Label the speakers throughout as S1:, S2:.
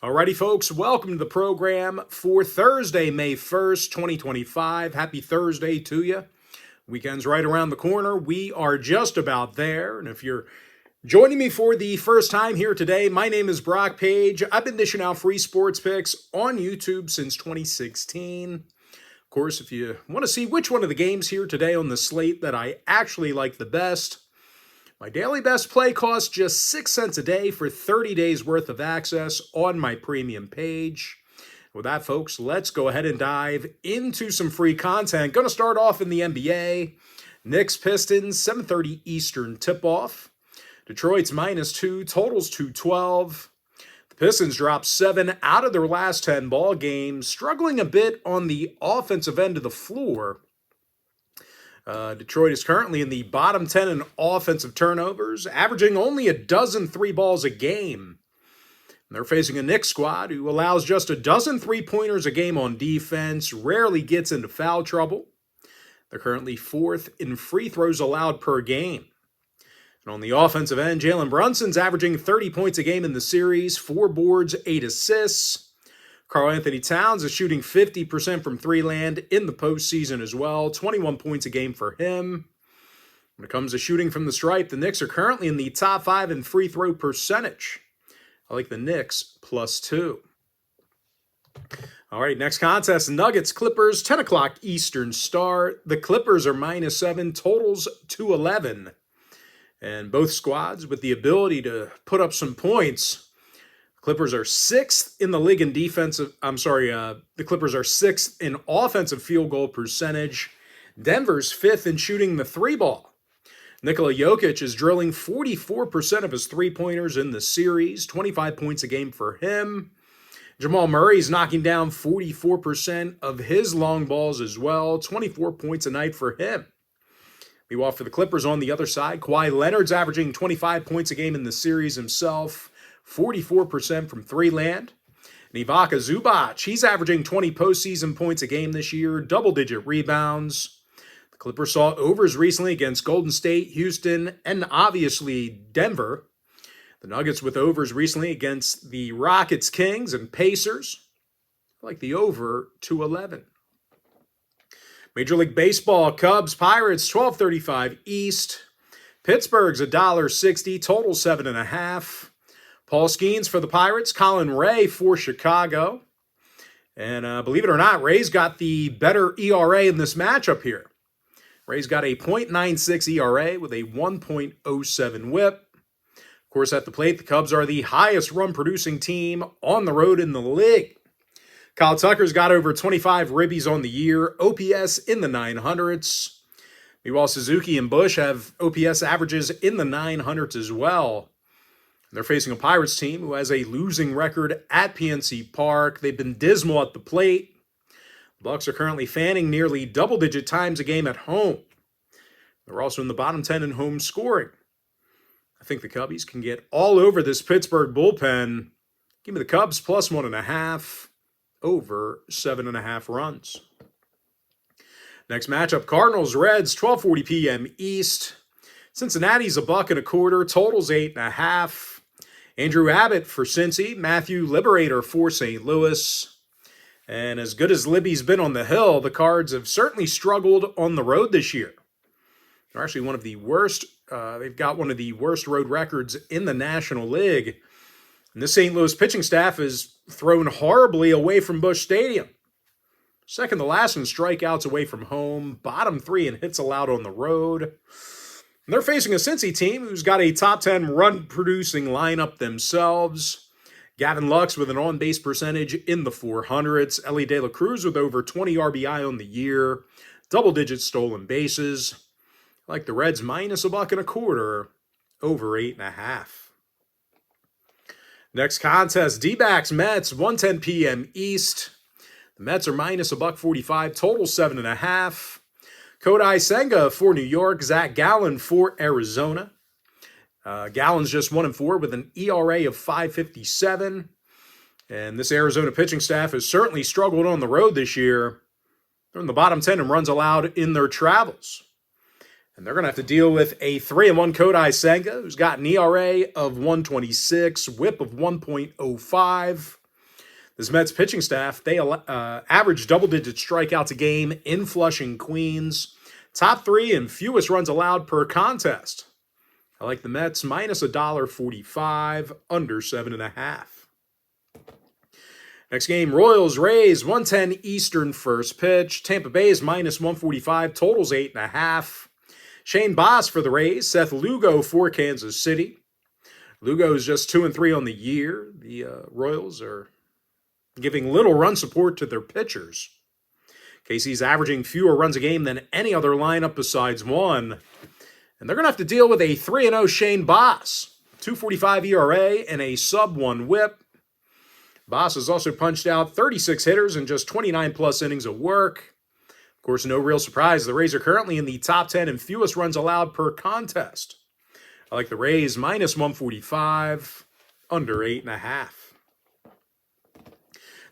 S1: Alrighty, folks, welcome to the program for Thursday, May 1st, 2025. Happy Thursday to you. Weekend's right around the corner. We are just about there. And if you're joining me for the first time here today, my name is Brock Page. I've been dishing out free sports picks on YouTube since 2016. Of course, if you want to see which one of the games here today on the slate that I actually like the best, my daily best play costs just 6 cents a day for 30 days worth of access on my premium page. With that, folks, let's go ahead and dive into some free content. Going to start off in the NBA. Knicks Pistons, 7:30 Eastern tip-off. Detroit's -2, totals 212. The Pistons dropped 7 out of their last 10 ball games, struggling a bit on the offensive end of the floor. Detroit is currently in the bottom 10 in offensive turnovers, averaging only a dozen three balls a game. And they're facing a Knicks squad who allows just a dozen three-pointers a game on defense, rarely gets into foul trouble. They're currently 4th in free throws allowed per game. And on the offensive end, Jalen Brunson's averaging 30 points a game in the series, 4 boards, 8 assists. Karl-Anthony Towns is shooting 50% from three-land in the postseason as well, 21 points a game for him. When it comes to shooting from the stripe, the Knicks are currently in the top 5 in free throw percentage. I like the Knicks +2. All right, next contest, Nuggets Clippers, 10 o'clock Eastern start. The Clippers are -7, totals 211. And both squads with the ability to put up some points. Clippers are 6th in the league in defensive. The Clippers are 6th in offensive field goal percentage. Denver's 5th in shooting the three ball. Nikola Jokic is drilling 44% of his three-pointers in the series, 25 points a game for him. Jamal Murray's knocking down 44% of his long balls as well, 24 points a night for him. Meanwhile, for the Clippers on the other side, Kawhi Leonard's averaging 25 points a game in the series himself. 44% from three-land. And Ivica Zubac, he's averaging 20 postseason points a game this year, double-digit rebounds. The Clippers saw overs recently against Golden State, Houston, and obviously Denver. The Nuggets with overs recently against the Rockets, Kings, and Pacers. I like the over 211. Major League Baseball, Cubs, Pirates, 12:35 East. Pittsburgh's $1.60, total 7.5. Paul Skeens for the Pirates, Colin Ray for Chicago. And believe it or not, Ray's got the better ERA in this matchup here. Ray's got a .96 ERA with a 1.07 whip. Of course, at the plate, the Cubs are the highest run-producing team on the road in the league. Kyle Tucker's got over 25 ribbies on the year, OPS in the 900s. Meanwhile, Suzuki and Bush have OPS averages in the 900s as well. They're facing a Pirates team who has a losing record at PNC Park. They've been dismal at the plate. The Bucks are currently fanning nearly double-digit times a game at home. They're also in the bottom 10 in home scoring. I think the Cubbies can get all over this Pittsburgh bullpen. Give me the Cubs +1.5, over 7.5 runs. Next matchup, Cardinals Reds, 12:40 p.m. East. Cincinnati's $1.25, totals 8.5. Andrew Abbott for Cincy, Matthew Liberator for St. Louis. And as good as Libby's been on the hill, the Cards have certainly struggled on the road this year. They're actually one of the worst. They've got one of the worst road records in the National League. And this St. Louis pitching staff is thrown horribly away from Busch Stadium. Second to last in strikeouts away from home, bottom 3 in hits allowed on the road. And they're facing a Cincy team who's got a top 10 run-producing lineup themselves. Gavin Lux with an on-base percentage in the 400s. Ellie De La Cruz with over 20 RBI on the year. Double-digit stolen bases. I like the Reds -$1.25, over 8.5. Next contest, D-backs Mets, 1:10 p.m. East. The Mets are -$1.45, total 7.5. Kodai Senga for New York, Zach Gallen for Arizona. Gallen's just 1-4 with an ERA of 5.57. And this Arizona pitching staff has certainly struggled on the road this year. They're in the bottom 10 in runs allowed in their travels. And they're going to have to deal with a 3-1 Kodai Senga, who's got an ERA of 1.26, whip of 1.05. This Mets pitching staff, they average double-digit strikeouts a game in Flushing, Queens. Top 3 in fewest runs allowed per contest. I like the Mets minus $1.45, under 7.5. Next game, Royals Rays, 110 Eastern first pitch. Tampa Bay is minus 145, totals 8.5. Shane Baz for the Rays, Seth Lugo for Kansas City. Lugo is just 2-3 on the year. The Royals are giving little run support to their pitchers. Casey's averaging fewer runs a game than any other lineup besides one. And they're going to have to deal with a 3-0 Shane Baz, 2.45 ERA and a sub-1 whip. Baz has also punched out 36 hitters in just 29-plus innings of work. Of course, no real surprise, the Rays are currently in the top 10 in fewest runs allowed per contest. I like the Rays minus 145, under 8.5.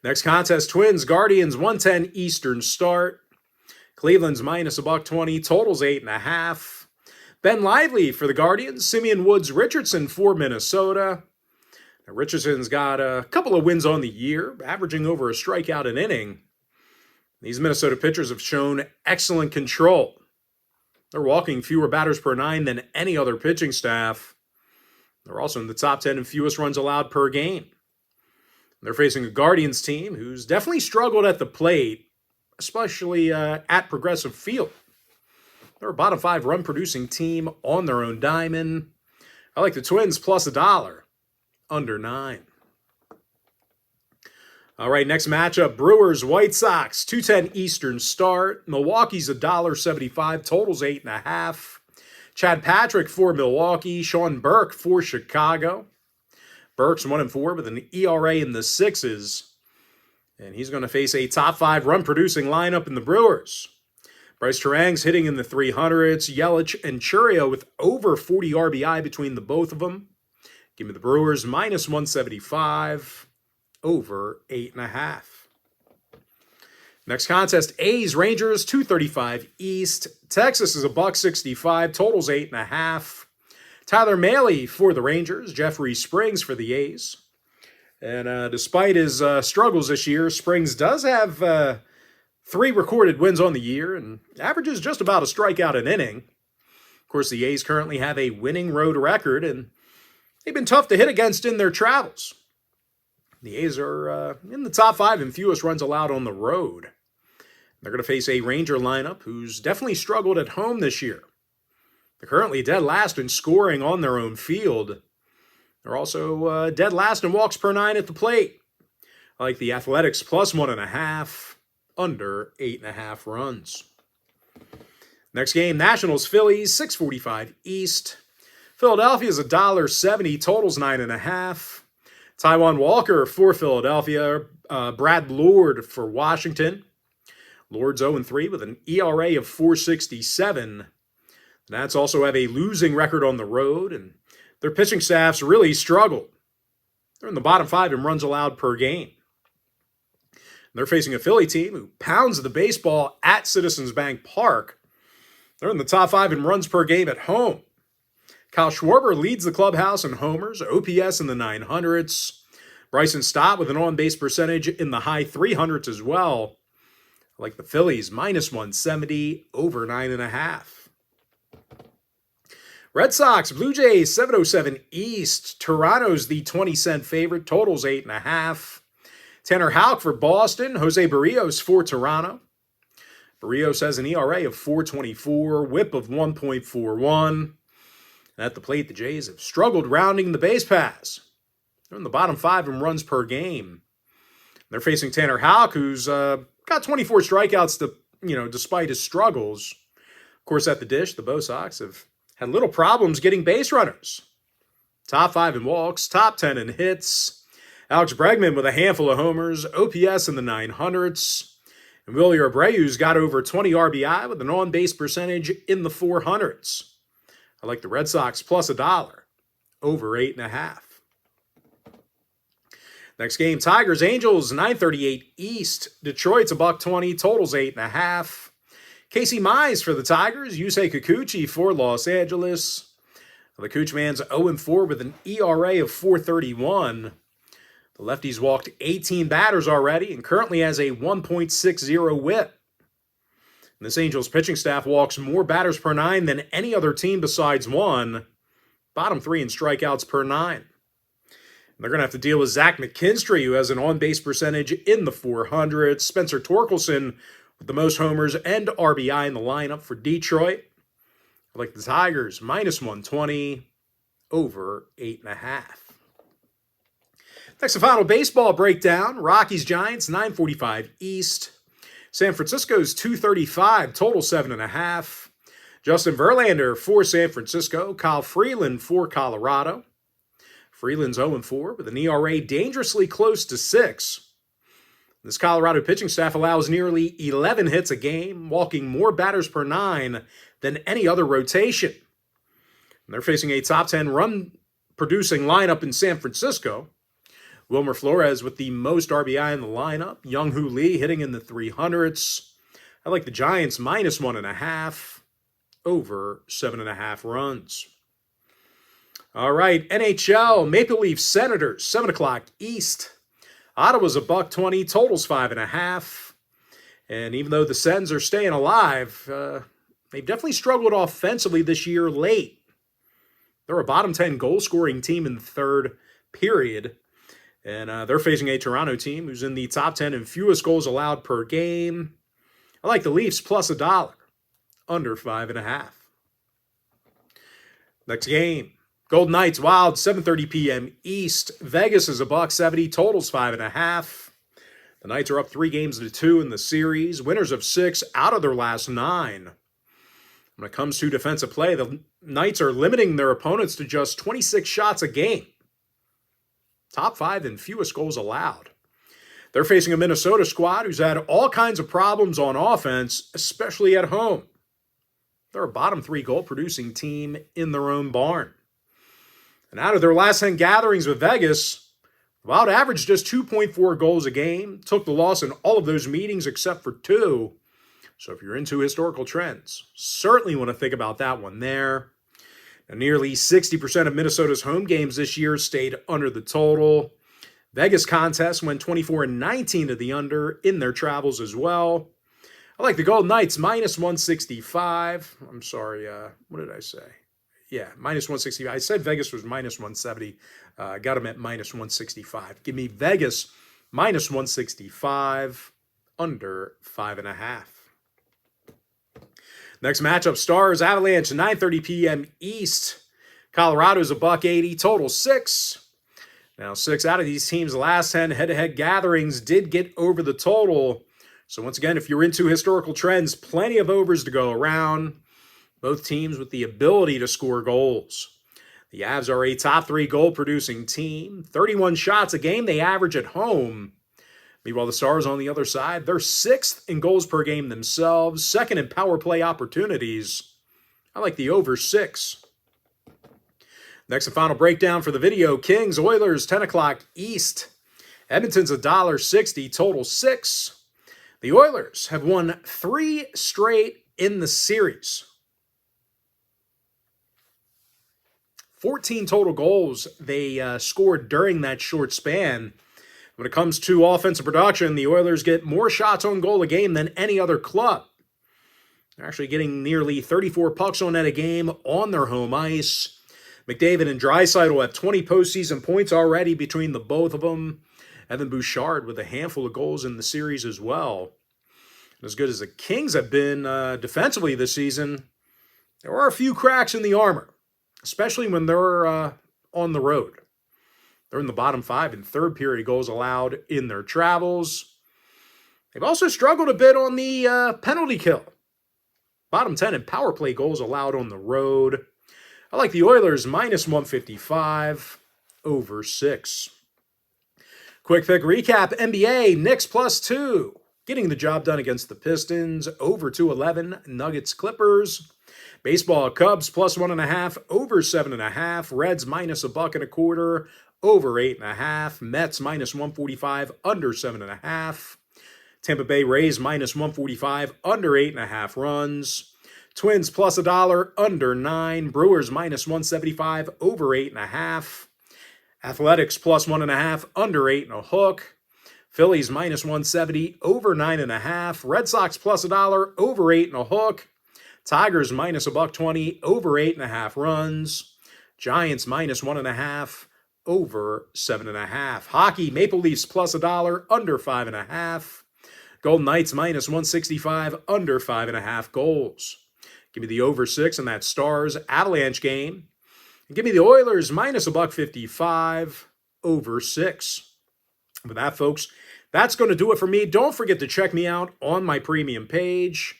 S1: Next contest, Twins, Guardians, 110 Eastern start. Cleveland's minus $1.20, totals 8.5. Ben Lively for the Guardians, Simeon Woods Richardson for Minnesota. Now, Richardson's got a couple of wins on the year, averaging over a strikeout an inning. These Minnesota pitchers have shown excellent control. They're walking fewer batters per 9 than any other pitching staff. They're also in the top 10 in fewest runs allowed per game. They're facing a Guardians team who's definitely struggled at the plate, especially at Progressive Field. They're a bottom 5 run-producing team on their own diamond. I like the Twins plus $1, under 9. All right, next matchup, Brewers White Sox, 2:10 Eastern start. Milwaukee's $1.75, totals 8.5. Chad Patrick for Milwaukee, Sean Burke for Chicago. Burke's 1-4 with an ERA in the 6s. And he's going to face a top 5 run-producing lineup in the Brewers. Bryce Terang's hitting in the 300s. Yelich and Churio with over 40 RBI between the both of them. Give me the Brewers minus 175, over 8.5. Next contest, A's Rangers, 235 East. Texas is $1.65, totals 8.5. Tyler Mahle for the Rangers, Jeffrey Springs for the A's. And despite his struggles this year, Springs does have 3 recorded wins on the year and averages just about a strikeout an inning. Of course, the A's currently have a winning road record, and they've been tough to hit against in their travels. The A's are in the top 5 in fewest runs allowed on the road. They're going to face a Ranger lineup who's definitely struggled at home this year. They're currently dead last in scoring on their own field. They're also dead last in walks per 9 at the plate. I like the Athletics plus 1.5, under 8.5 runs. Next game, Nationals Phillies, 6:45 East. Philadelphia's $1.70, totals 9.5. Taijuan Walker for Philadelphia, Brad Lord for Washington. Lord's 0-3 with an ERA of 4.67. The Nats also have a losing record on the road, and their pitching staffs really struggled. They're in the bottom 5 in runs allowed per game. They're facing a Philly team who pounds the baseball at Citizens Bank Park. They're in the top 5 in runs per game at home. Kyle Schwarber leads the clubhouse in homers, OPS in the 900s. Bryson Stott with an on-base percentage in the high 300s as well. I like the Phillies minus 170, over 9.5. Red Sox, Blue Jays, 7:07 East. Toronto's the 20-cent favorite, totals 8.5. Tanner Houck for Boston, Jose Barrios for Toronto. Barrios has an ERA of 4.24, whip of 1.41. At the plate, the Jays have struggled rounding the base paths. They're in the bottom 5 in runs per game. They're facing Tanner Houck, who's got 24 strikeouts despite his struggles. Of course, at the dish, the Bo Sox have had little problems getting base runners. Top 5 in walks, top 10 in hits. Alex Bregman with a handful of homers, OPS in the 900s. And Willie Abreu's got over 20 RBI with an on-base percentage in the 400s. I like the Red Sox plus $1, over 8.5. Next game, Tigers, Angels, 9:38 East. Detroit's $1.20, totals 8.5. Casey Mize for the Tigers, Yusei Kikuchi for Los Angeles. The Cooch man's 0-4 with an ERA of 4.31. The lefties walked 18 batters already and currently has a 1.60 whip. And this Angels pitching staff walks more batters per nine than any other team besides one, bottom three in strikeouts per nine. And they're going to have to deal with Zach McKinstry, who has an on-base percentage in the 400s. Spencer Torkelson with the most homers and RBI in the lineup for Detroit. I like the Tigers, minus 120, over 8.5. Next, the final baseball breakdown. Rockies Giants, 9:45 East. San Francisco's 235, total 7.5. Justin Verlander for San Francisco. Kyle Freeland for Colorado. Freeland's 0-4 with an ERA dangerously close to 6. This Colorado pitching staff allows nearly 11 hits a game, walking more batters per nine than any other rotation. And they're facing a top 10 run-producing lineup in San Francisco. Wilmer Flores with the most RBI in the lineup. Young-Hoo Lee hitting in the 300s. I like the Giants minus 1.5, over 7.5 runs. All right, NHL, Maple Leafs Senators, 7 o'clock East. Ottawa's $1.20, totals 5.5. And even though the Sens are staying alive, they've definitely struggled offensively this year late. They're a bottom 10 goal-scoring team in the third period. And they're facing a Toronto team who's in the top 10 in fewest goals allowed per game. I like the Leafs plus $1, under 5.5. Next game, Golden Knights Wild, 7:30 p.m. East. Vegas is $1.70, totals 5.5. The Knights are up 3-2 in the series. Winners of 6 out of their last 9. When it comes to defensive play, the Knights are limiting their opponents to just 26 shots a game. Top 5 in fewest goals allowed. They're facing a Minnesota squad who's had all kinds of problems on offense, especially at home. They're a bottom 3 goal-producing team in their own barn. And out of their last 10 gatherings with Vegas, the Wild averaged just 2.4 goals a game, took the loss in all of those meetings except for 2. So if you're into historical trends, certainly want to think about that one there. And nearly 60% of Minnesota's home games this year stayed under the total. Vegas contest went 24-19 to the under in their travels as well. I like the Golden Knights minus 165. I'm sorry, what did I say? Yeah, minus 165. I said Vegas was minus 170. Got them at minus 165. Give me Vegas minus 165, under 5.5. Next matchup, Stars Avalanche, 9:30 p.m. East. Colorado's $1.80, total 6. Now, 6 out of these teams' last 10 head-to-head gatherings did get over the total. So once again, if you're into historical trends, plenty of overs to go around. Both teams with the ability to score goals. The Avs are a top 3 goal-producing team. 31 shots a game they average at home. Meanwhile, the Stars on the other side, they're 6th in goals per game themselves, 2nd in power play opportunities. I like the over 6. Next and final breakdown for the video, Kings, Oilers, 10 o'clock East. Edmonton's $1.60, total 6. The Oilers have won 3 straight in the series. 14 total goals they scored during that short span. When it comes to offensive production, the Oilers get more shots on goal a game than any other club. They're actually getting nearly 34 pucks on net a game on their home ice. McDavid and Draisaitl have 20 postseason points already between the both of them. Evan Bouchard with a handful of goals in the series as well. And as good as the Kings have been defensively this season, there are a few cracks in the armor, especially when they're on the road. They're in the bottom 5 in third period goals allowed in their travels. They've also struggled a bit on the penalty kill. Bottom 10 in power play goals allowed on the road. I like the Oilers minus 155, over 6. Quick pick recap, NBA, Knicks plus 2. Getting the job done against the Pistons, over 211, Nuggets, Clippers. Baseball, Cubs plus 1.5, over 7.5. Reds minus $1.25, over 8.5. Mets minus 145, under 7.5. Tampa Bay Rays minus 145, under 8.5 runs. Twins plus $1, under 9. Brewers minus 175, over 8.5. Athletics plus 1.5, under 8.5. Phillies minus 170, over 9.5. Red Sox plus $1, over 8.5. Tigers minus $1.20, over 8.5 runs. Giants minus 1.5, over 7.5. Hockey, Maple Leafs plus $1, under 5.5. Golden Knights minus 165, under 5.5 goals. Give me the over 6 in that Stars Avalanche game. And give me the Oilers minus $1.55, over 6. With that, folks, that's going to do it for me. Don't forget to check me out on my premium page.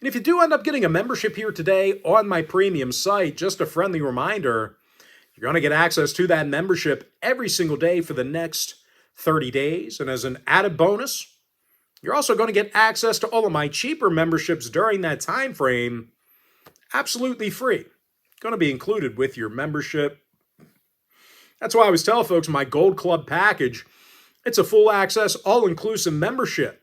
S1: And if you do end up getting a membership here today on my premium site, just a friendly reminder, you're going to get access to that membership every single day for the next 30 days. And as an added bonus, you're also going to get access to all of my cheaper memberships during that time frame, absolutely free. Going to be included with your membership. That's why I always tell folks my Gold Club package, it's a full access, all-inclusive membership.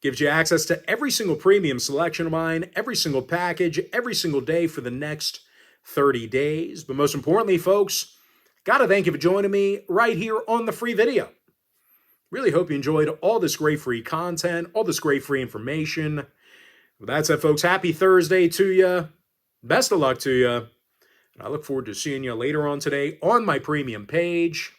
S1: Gives you access to every single premium selection of mine, every single package, every single day for the next 30 days. But most importantly, folks, got to thank you for joining me right here on the free video. Really hope you enjoyed all this great free content, all this great free information. With that said, folks, happy Thursday to you. Best of luck to you. And I look forward to seeing you later on today on my premium page.